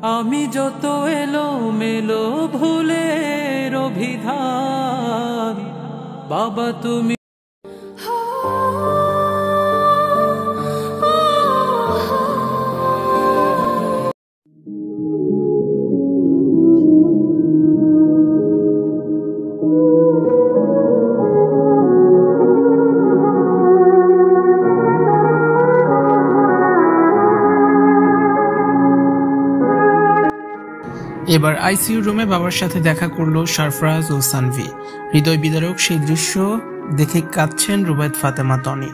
আমি যত এলো মেলো ভুলের অভিধান, বাবা তুমি। এবার আইসিইউ রুমে বাবার সাথে দেখা করলো সরফরাজ ও সানভি। হৃদয় বিদারক সেই দৃশ্য দেখে কাঁদছেন রুবায়েত ফাতেমা তনি।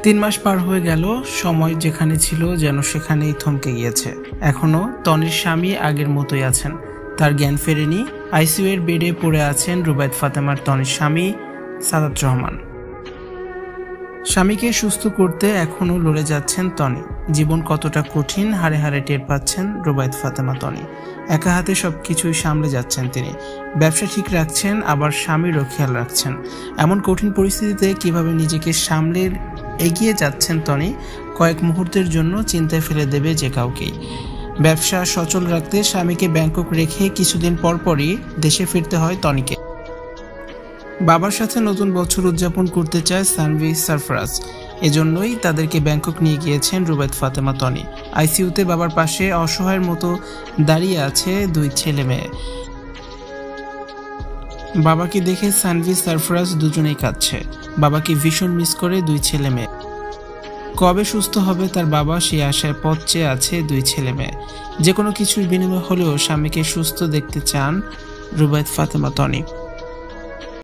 3 মাস পার হয়ে গেল, সময় যেখানে ছিল যেন সেখানেই থমকে গিয়েছে। এখনো তনির স্বামী আগের মতোই আছেন, তার জ্ঞান ফেরেনি। আইসিইউ এর বেডে পড়ে আছেন রুবায়েত ফাতেমার তনির স্বামী সাদাত রহমান। স্বামীকে সুস্থ করতে এখনো লড়ে যাচ্ছেন তনি। জীবন কতটা কঠিন হাড়ে হাড়ে টের পাচ্ছেন রুবায়েত ফাতেমা তনি। একা হাতে সবকিছুই সামলে যাচ্ছেন তিনি। ব্যবসা ঠিক রাখছেন, আবার স্বামীরও খেয়াল রাখছেন। এমন কঠিন পরিস্থিতিতে কিভাবে নিজেকে সামলে এগিয়ে যাচ্ছেন তনি, কয়েক মুহূর্তের জন্য চিন্তায় ফেলে দেবে যে কাউকেই। ব্যবসা সচল রাখতে স্বামীকে ব্যাংকক রেখে কিছুদিন পরপরই দেশে ফিরতে হয় তনিকে। বাবার সাথে নতুন বছর উদযাপন করতে চায় সানভি সরফরাজ, এজন্যই তাদেরকে ব্যাংকক নিয়ে গিয়েছেন রুবায়েত ফাতেমা তনি। আইসিইউতে বাবার পাশে অসহায়ের মতো দাঁড়িয়ে আছে 2 ছেলে মেয়ে। বাবাকে দেখে সানভি সরফরাজ দুজনেই কাঁদছে। বাবাকে ভীষণ মিস করে 2 ছেলে মেয়ে। কবে সুস্থ হবে তার বাবা, সেই আশায় পথ চেয়ে আছে 2 ছেলে মেয়ে। যে কোনো কিছুর বিনিময় হলেও স্বামীকে সুস্থ দেখতে চান রুবায়েত ফাতেমা তনি।